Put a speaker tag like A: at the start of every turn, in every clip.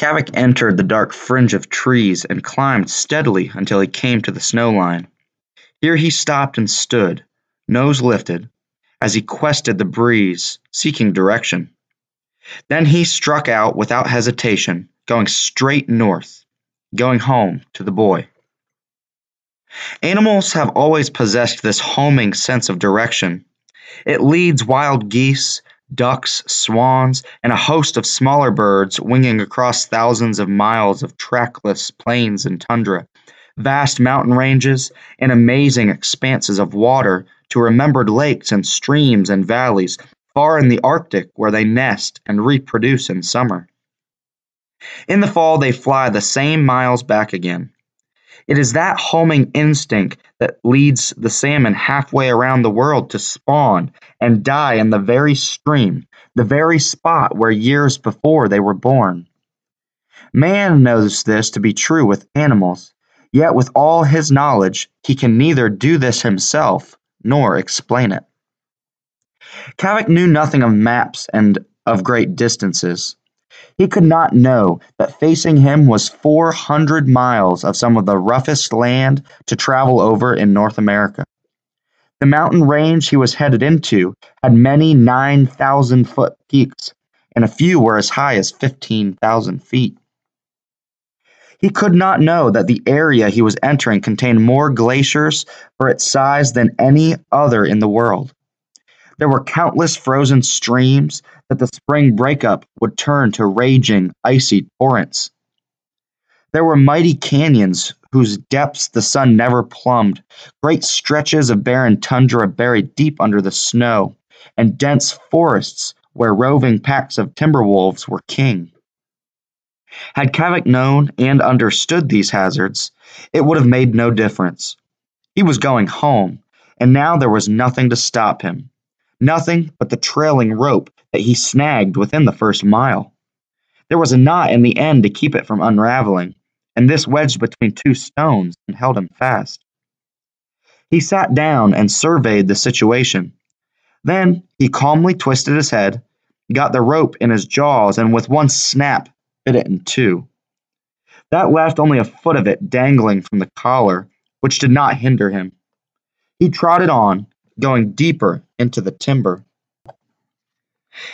A: Kavik entered the dark fringe of trees and climbed steadily until he came to the snow line. Here he stopped and stood, nose lifted, as he quested the breeze, seeking direction. Then he struck out without hesitation, going straight north, going home to the boy. Animals have always possessed this homing sense of direction. It leads wild geese, ducks, swans, and a host of smaller birds winging across thousands of miles of trackless plains and tundra, vast mountain ranges, and amazing expanses of water to remembered lakes and streams and valleys far in the Arctic where they nest and reproduce in summer. In the fall, they fly the same miles back again. It is that homing instinct that leads the salmon halfway around the world to spawn and die in the very stream, the very spot where years before they were born. Man knows this to be true with animals, yet with all his knowledge, he can neither do this himself nor explain it. Kavik knew nothing of maps and of great distances. He could not know that facing him was 400 miles of some of the roughest land to travel over in North America. The mountain range he was headed into had many 9,000-foot peaks, and a few were as high as 15,000 feet. He could not know that the area he was entering contained more glaciers for its size than any other in the world. There were countless frozen streams that the spring breakup would turn to raging, icy torrents. There were mighty canyons whose depths the sun never plumbed, great stretches of barren tundra buried deep under the snow, and dense forests where roving packs of timber wolves were king. Had Kavik known and understood these hazards, it would have made no difference. He was going home, and now there was nothing to stop him. Nothing but the trailing rope that he snagged within the first mile. There was a knot in the end to keep it from unraveling, and this wedged between two stones and held him fast. He sat down and surveyed the situation. Then he calmly twisted his head, got the rope in his jaws, and with one snap bit it in two. That left only a foot of it dangling from the collar, which did not hinder him. He trotted on, going deeper into the timber.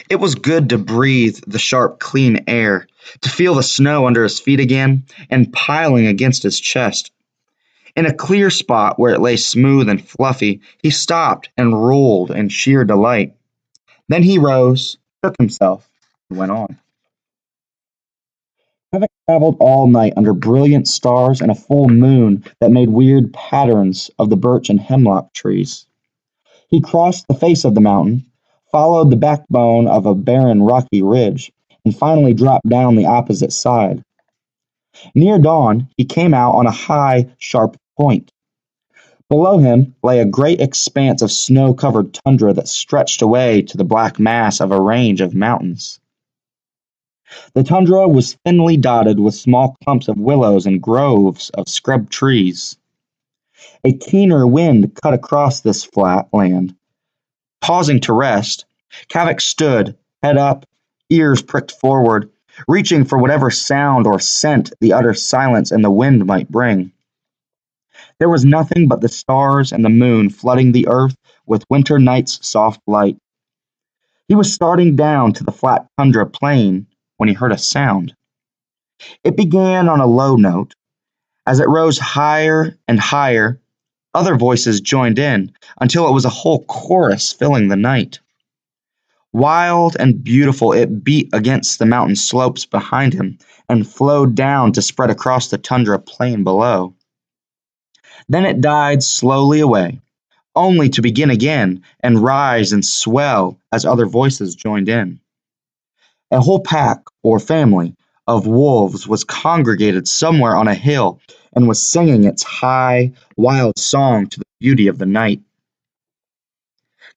A: It was good to breathe the sharp, clean air, to feel the snow under his feet again and piling against his chest. In a clear spot where it lay smooth and fluffy, he stopped and rolled in sheer delight. Then he rose, shook himself, and went on. Kavik traveled all night under brilliant stars and a full moon that made weird patterns of the birch and hemlock trees. He crossed the face of the mountain, followed the backbone of a barren rocky ridge, and finally dropped down the opposite side. Near dawn, he came out on a high, sharp point. Below him lay a great expanse of snow-covered tundra that stretched away to the black mass of a range of mountains. The tundra was thinly dotted with small clumps of willows and groves of scrub trees. A keener wind cut across this flat land. Pausing to rest, Kavik stood, head up, ears pricked forward, reaching for whatever sound or scent the utter silence and the wind might bring. There was nothing but the stars and the moon flooding the earth with winter night's soft light. He was starting down to the flat tundra plain when he heard a sound. It began on a low note. As it rose higher and higher, other voices joined in until it was a whole chorus filling the night. Wild and beautiful, it beat against the mountain slopes behind him and flowed down to spread across the tundra plain below. Then it died slowly away, only to begin again and rise and swell as other voices joined in. A whole pack, or family, of wolves was congregated somewhere on a hill and was singing its high, wild song to the beauty of the night.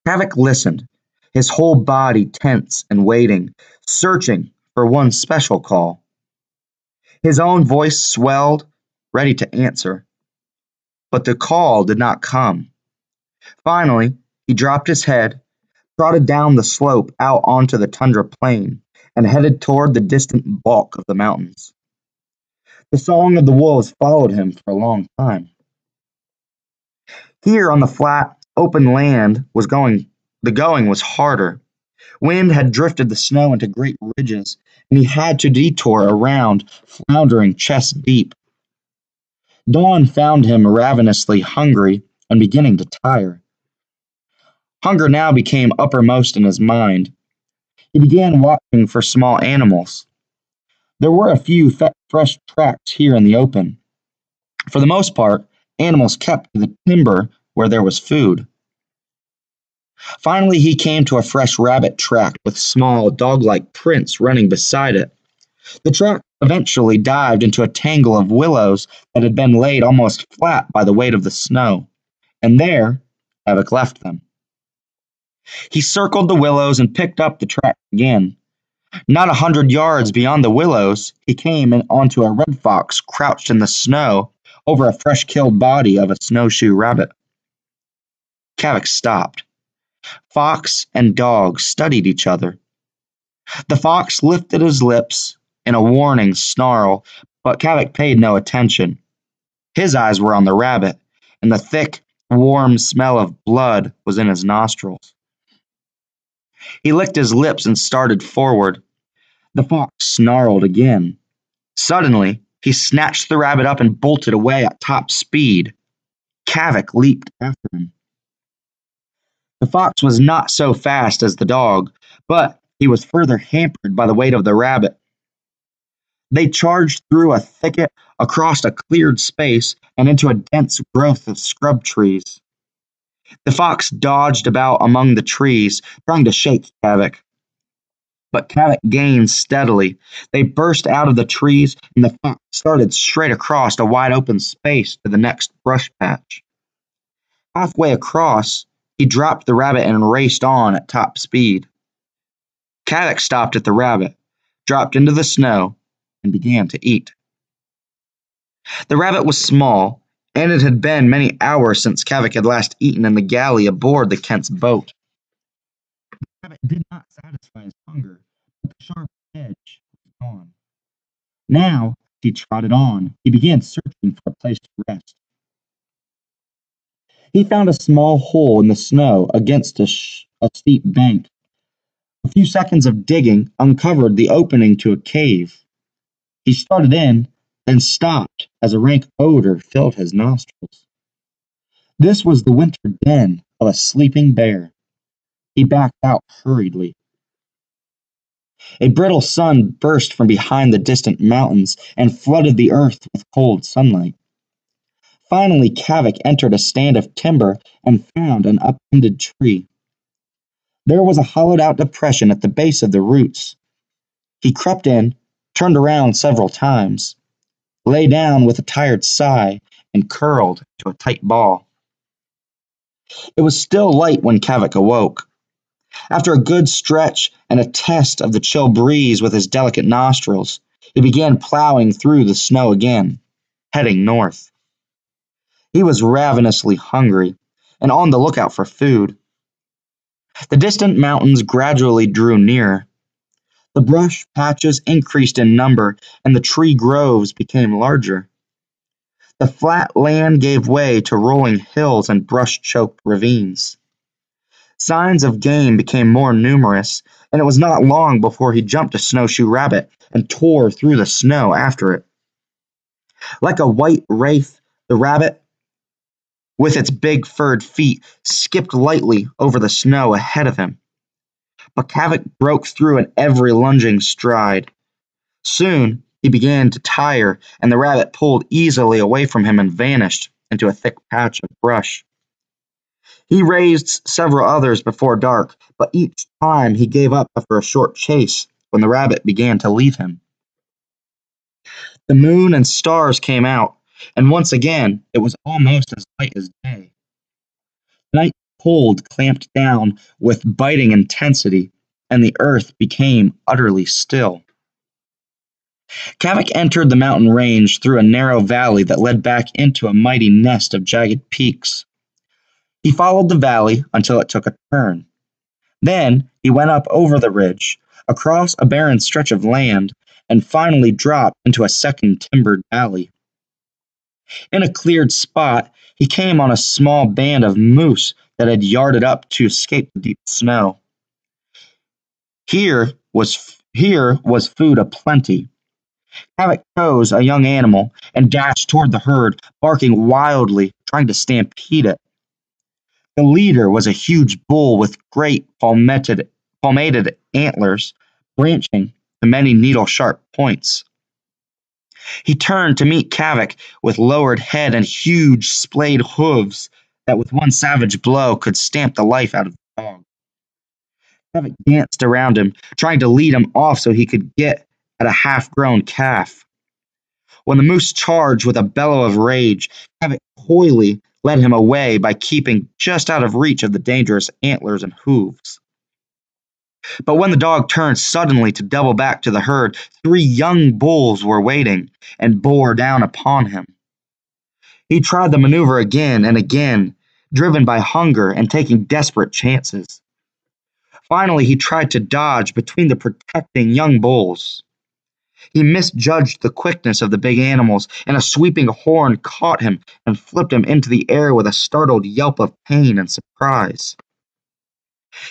A: Kavik listened, his whole body tense and waiting, searching for one special call. His own voice swelled, ready to answer. But the call did not come. Finally, he dropped his head, trotted down the slope out onto the tundra plain, and headed toward the distant bulk of the mountains. The song of the wolves followed him for a long time. Here on the flat, open land the going was harder. Wind had drifted the snow into great ridges, and he had to detour around, floundering chest deep. Dawn found him ravenously hungry and beginning to tire. Hunger now became uppermost in his mind. He began watching for small animals. There were a few fresh tracks here in the open. For the most part, animals kept to the timber where there was food. Finally, he came to a fresh rabbit track with small dog-like prints running beside it. The track eventually dived into a tangle of willows that had been laid almost flat by the weight of the snow, and there Kavik left them. He circled the willows and picked up the track again. Not 100 yards beyond the willows, he came onto a red fox crouched in the snow over a fresh-killed body of a snowshoe rabbit. Kavik stopped. Fox and dog studied each other. The fox lifted his lips in a warning snarl, but Kavik paid no attention. His eyes were on the rabbit, and the thick, warm smell of blood was in his nostrils. He licked his lips and started forward. The fox snarled again. Suddenly, he snatched the rabbit up and bolted away at top speed. Kavik leaped after him. The fox was not so fast as the dog, but he was further hampered by the weight of the rabbit. They charged through a thicket, across a cleared space, and into a dense growth of scrub trees. The fox dodged about among the trees, trying to shake Kavik. But Kavik gained steadily. They burst out of the trees, and the fox started straight across a wide open space to the next brush patch. Halfway across, he dropped the rabbit and raced on at top speed. Kavik stopped at the rabbit, dropped into the snow, and began to eat. The rabbit was small, and it had been many hours since Kavik had last eaten in the galley aboard the Kent's boat. The rabbit did not satisfy his hunger, but the sharp edge was gone. Now, he trotted on. He began searching for a place to rest. He found a small hole in the snow against a steep bank. A few seconds of digging uncovered the opening to a cave. He started in, then stopped as a rank odor filled his nostrils. This was the winter den of a sleeping bear. He backed out hurriedly. A brittle sun burst from behind the distant mountains and flooded the earth with cold sunlight. Finally, Kavik entered a stand of timber and found an upended tree. There was a hollowed-out depression at the base of the roots. He crept in, turned around several times, lay down with a tired sigh, and curled into a tight ball. It was still light when Kavik awoke. After a good stretch and a test of the chill breeze with his delicate nostrils, he began plowing through the snow again, heading north. He was ravenously hungry and on the lookout for food. The distant mountains gradually drew nearer. The brush patches increased in number, and the tree groves became larger. The flat land gave way to rolling hills and brush-choked ravines. Signs of game became more numerous, and it was not long before he jumped a snowshoe rabbit and tore through the snow after it. Like a white wraith, the rabbit, with its big furred feet, skipped lightly over the snow ahead of him. But Kavik broke through in every lunging stride. Soon he began to tire, and the rabbit pulled easily away from him and vanished into a thick patch of brush. He raised several others before dark, but each time he gave up after a short chase when the rabbit began to leave him. The moon and stars came out, and once again it was almost as light as day. Night cold clamped down with biting intensity, and the earth became utterly still. Kavik entered the mountain range through a narrow valley that led back into a mighty nest of jagged peaks. He followed the valley until it took a turn. Then he went up over the ridge, across a barren stretch of land, and finally dropped into a second timbered valley. In a cleared spot, he came on a small band of moose that had yarded up to escape the deep snow. Here was food aplenty. Kavik chose a young animal and dashed toward the herd, barking wildly, trying to stampede it. The leader was a huge bull with great palmated antlers branching to many needle-sharp points. He turned to meet Kavik with lowered head and huge splayed hooves that with one savage blow could stamp the life out of the dog. Kavik danced around him, trying to lead him off so he could get at a half-grown calf. When the moose charged with a bellow of rage, Kavik coyly led him away by keeping just out of reach of the dangerous antlers and hooves. But when the dog turned suddenly to double back to the herd, three young bulls were waiting and bore down upon him. He tried the maneuver again and again, driven by hunger and taking desperate chances. Finally, he tried to dodge between the protecting young bulls. He misjudged the quickness of the big animals, and a sweeping horn caught him and flipped him into the air with a startled yelp of pain and surprise.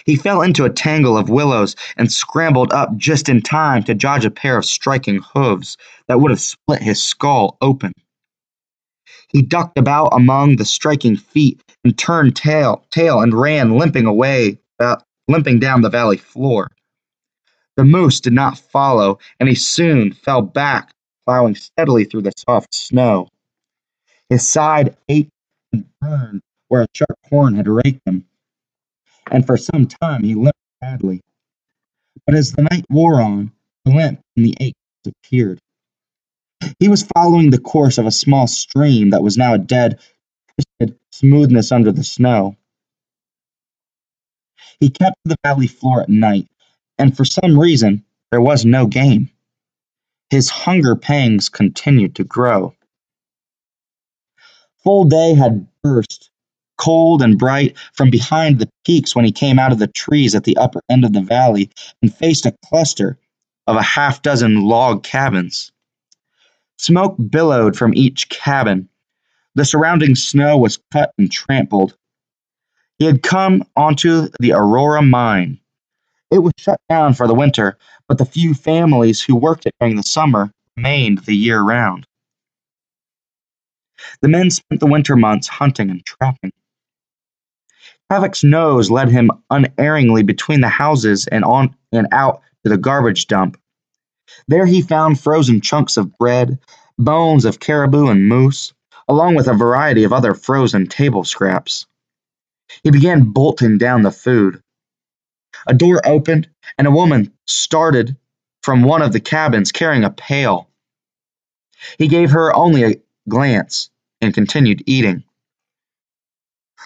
A: He fell into a tangle of willows and scrambled up just in time to dodge a pair of striking hooves that would have split his skull open. He ducked about among the striking feet and turned tail and ran limping down the valley floor. The moose did not follow, and he soon fell back, plowing steadily through the soft snow. His side ached and burned where a sharp horn had raked him, and for some time he limped badly. But as the night wore on, the limp and the ache disappeared. He was following the course of a small stream that was now a dead, twisted smoothness under the snow. He kept to the valley floor at night, and for some reason there was no game. His hunger pangs continued to grow. Full day had burst, cold and bright, from behind the peaks when he came out of the trees at the upper end of the valley and faced a cluster of a half-dozen log cabins. Smoke billowed from each cabin. The surrounding snow was cut and trampled. He had come onto the Aurora mine. It was shut down for the winter, but the few families who worked it during the summer remained the year round. The men spent the winter months hunting and trapping. Kavik's nose led him unerringly between the houses and on and out to the garbage dump. There he found frozen chunks of bread, bones of caribou and moose, along with a variety of other frozen table scraps. He began bolting down the food. A door opened, and a woman started from one of the cabins carrying a pail. He gave her only a glance and continued eating.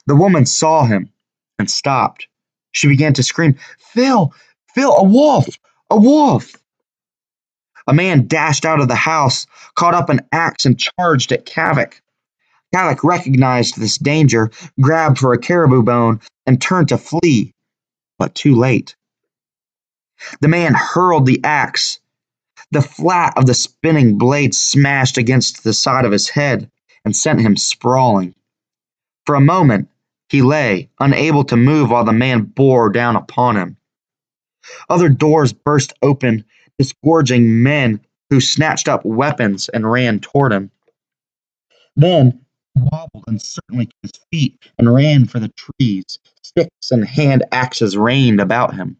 A: The woman saw him and stopped. She began to scream, "Phil! Phil, a wolf! A wolf!" A man dashed out of the house, caught up an axe, and charged at Kavik. Kavik recognized this danger, grabbed for a caribou bone, and turned to flee, but too late. The man hurled the axe. The flat of the spinning blade smashed against the side of his head and sent him sprawling. For a moment, he lay, unable to move while the man bore down upon him. Other doors burst open, disgorging men who snatched up weapons and ran toward him. Then he wobbled uncertainly to his feet and ran for the trees. Sticks and hand axes rained about him.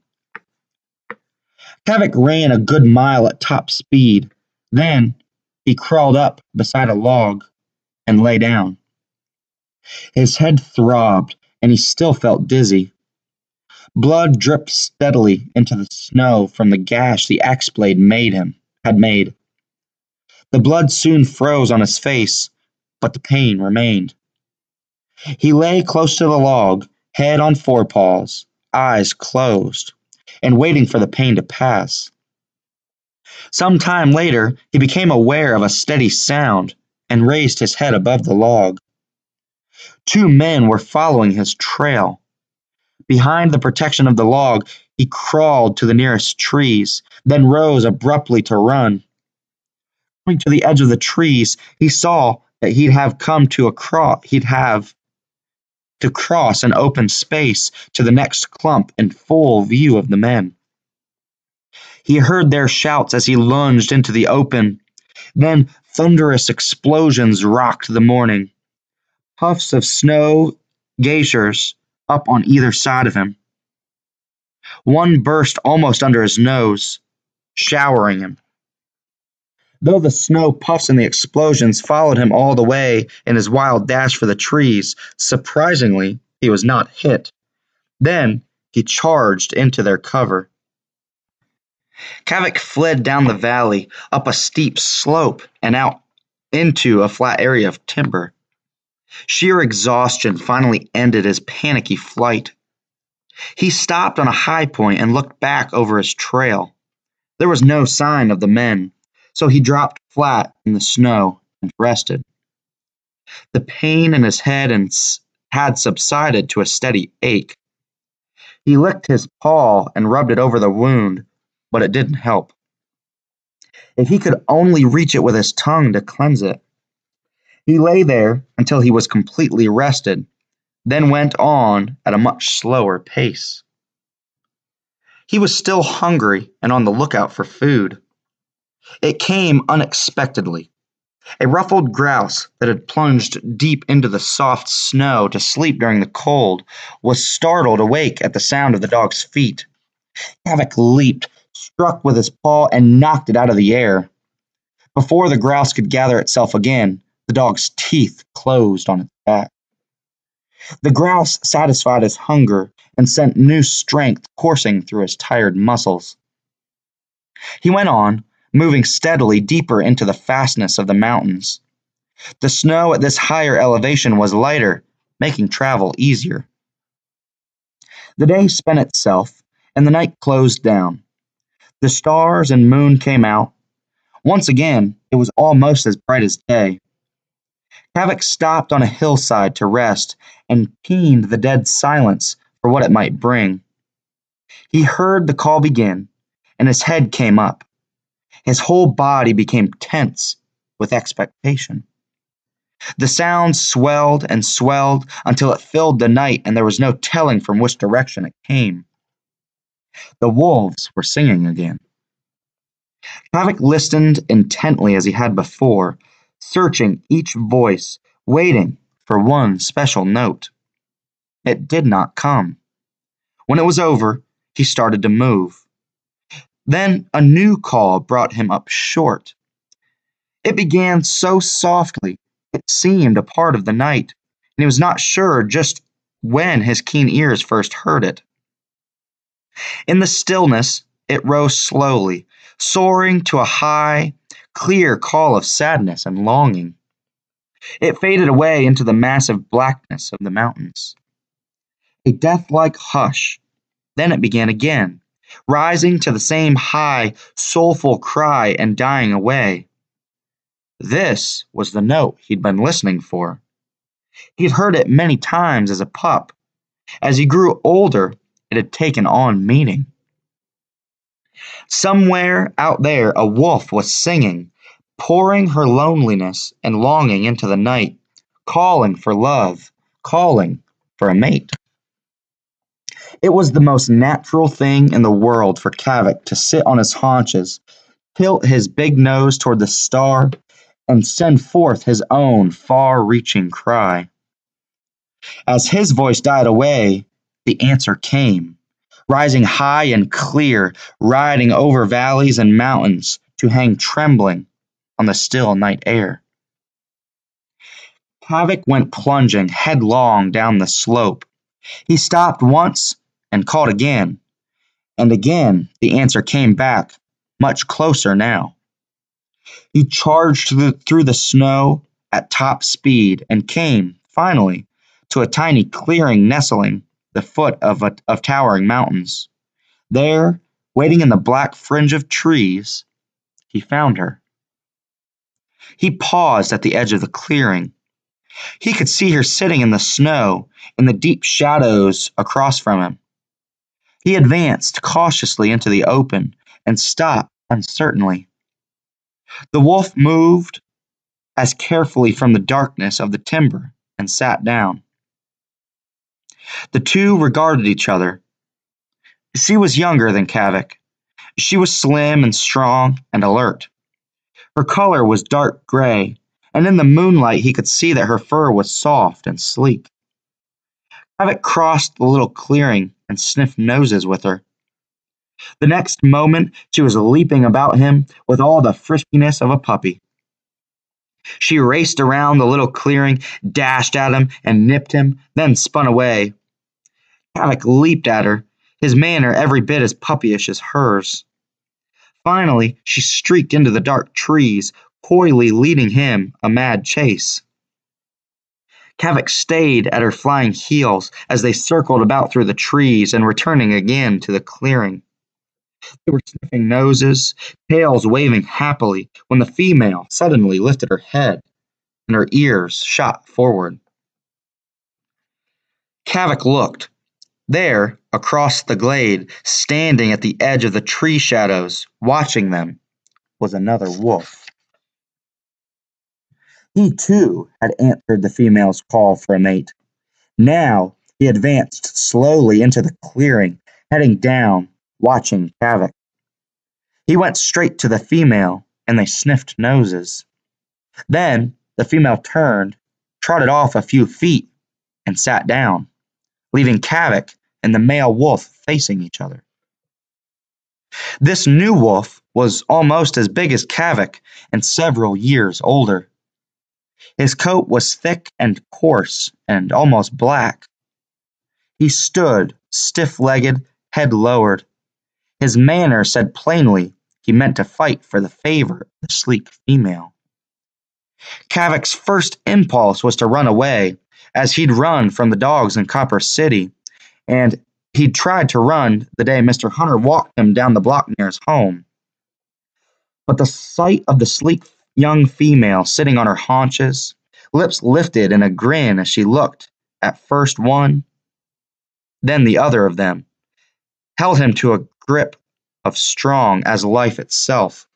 A: Kavik ran a good mile at top speed. Then he crawled up beside a log and lay down. His head throbbed, and he still felt dizzy. Blood dripped steadily into the snow from the gash the axe blade had made. The blood soon froze on his face, but the pain remained. He lay close to the log, head on forepaws, eyes closed, and waiting for the pain to pass. Some time later, he became aware of a steady sound and raised his head above the log. Two men were following his trail. Behind the protection of the log, He crawled to the nearest trees, then rose abruptly to run. Coming to the edge of the trees, he saw that he'd have to cross an open space to the next clump in full view of the men. He heard their shouts as he lunged into the open. Then thunderous explosions rocked the morning. Puffs of snow geysers up on either side of him. One burst almost under his nose, showering him. Though the snow puffs and the explosions followed him all the way in his wild dash for the trees, surprisingly, he was not hit. Then he charged into their cover. Kavik fled down the valley, up a steep slope, and out into a flat area of timber. Sheer exhaustion finally ended his panicky flight. He stopped on a high point and looked back over his trail. There was no sign of the men, so he dropped flat in the snow and rested. The pain in his head had subsided to a steady ache. He licked his paw and rubbed it over the wound, but it didn't help. If he could only reach it with his tongue to cleanse it. He lay there until he was completely rested, then went on at a much slower pace. He was still hungry and on the lookout for food. It came unexpectedly. A ruffled grouse that had plunged deep into the soft snow to sleep during the cold was startled awake at the sound of the dog's feet. Kavik leaped, struck with his paw, and knocked it out of the air. Before the grouse could gather itself again, the dog's teeth closed on its back. The grouse satisfied his hunger and sent new strength coursing through his tired muscles. He went on, moving steadily deeper into the fastness of the mountains. The snow at this higher elevation was lighter, making travel easier. The day spent itself, and the night closed down. The stars and moon came out. Once again, it was almost as bright as day. Kavik stopped on a hillside to rest and keened the dead silence for what it might bring. He heard the call begin, and his head came up. His whole body became tense with expectation. The sound swelled and swelled until it filled the night, and there was no telling from which direction it came. The wolves were singing again. Kavik listened intently as he had before, searching each voice, waiting for one special note. It did not come. When it was over, he started to move. Then a new call brought him up short. It began so softly, it seemed a part of the night, and he was not sure just when his keen ears first heard it. In the stillness, it rose slowly, soaring to a high, clear call of sadness and longing. It faded away into the massive blackness of the mountains. A death-like hush. Then it began again, rising to the same high, soulful cry and dying away. This was the note he'd been listening for. He'd heard it many times as a pup. As he grew older, it had taken on meaning. Somewhere out there, a wolf was singing, pouring her loneliness and longing into the night, calling for love, calling for a mate. It was the most natural thing in the world for Kavik to sit on his haunches, tilt his big nose toward the star, and send forth his own far-reaching cry. As his voice died away, the answer came, rising high and clear, riding over valleys and mountains to hang trembling on the still night air. Kavik went plunging headlong down the slope. He stopped once and called again, and again the answer came back, much closer now. He charged through the snow at top speed and came, finally, to a tiny clearing nestling the foot of towering mountains. There, waiting in the black fringe of trees, he found her. He paused at the edge of the clearing. He could see her sitting in the snow, in the deep shadows across from him. He advanced cautiously into the open and stopped uncertainly. The wolf moved as carefully from the darkness of the timber and sat down. The two regarded each other. She was younger than Kavik. She was slim and strong and alert. Her color was dark gray, and in the moonlight he could see that her fur was soft and sleek. Kavik crossed the little clearing and sniffed noses with her. The next moment she was leaping about him with all the friskiness of a puppy. She raced around the little clearing, dashed at him, and nipped him, then spun away. Kavik leaped at her, his manner every bit as puppyish as hers. Finally, she streaked into the dark trees, coyly leading him a mad chase. Kavik stayed at her flying heels as they circled about through the trees and returning again to the clearing. They were sniffing noses, tails waving happily, when the female suddenly lifted her head and her ears shot forward. Kavik looked. There, across the glade, standing at the edge of the tree shadows, watching them, was another wolf. He too had answered the female's call for a mate. Now he advanced slowly into the clearing, heading down, watching Kavik. He went straight to the female, and they sniffed noses. Then the female turned, trotted off a few feet, and sat down, leaving Kavik and the male wolf facing each other. This new wolf was almost as big as Kavik and several years older. His coat was thick and coarse and almost black. He stood, stiff-legged, head lowered. His manner said plainly he meant to fight for the favor of the sleek female. Kavik's first impulse was to run away, as he'd run from the dogs in Copper City, and he'd tried to run the day Mr. Hunter walked him down the block near his home. But the sight of the sleek young female sitting on her haunches, lips lifted in a grin as she looked at first one, then the other of them, held him to a grip of strong as life itself.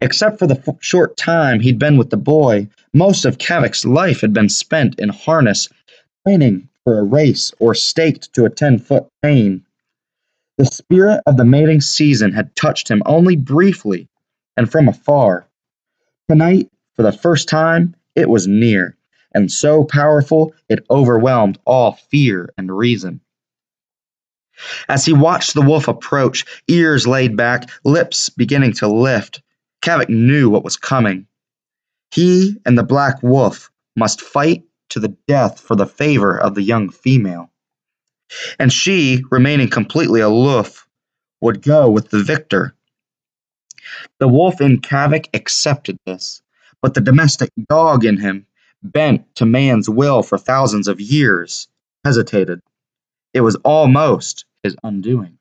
A: Except for the short time he'd been with the boy, most of Kavik's life had been spent in harness, training for a race or staked to a 10-foot chain. The spirit of the mating season had touched him only briefly and from afar. Tonight, for the first time, it was near, and so powerful it overwhelmed all fear and reason. As he watched the wolf approach, ears laid back, lips beginning to lift, Kavik knew what was coming. He and the black wolf must fight to the death for the favor of the young female. And she, remaining completely aloof, would go with the victor. The wolf in Kavik accepted this, but the domestic dog in him, bent to man's will for thousands of years, hesitated. It was almost his undoing.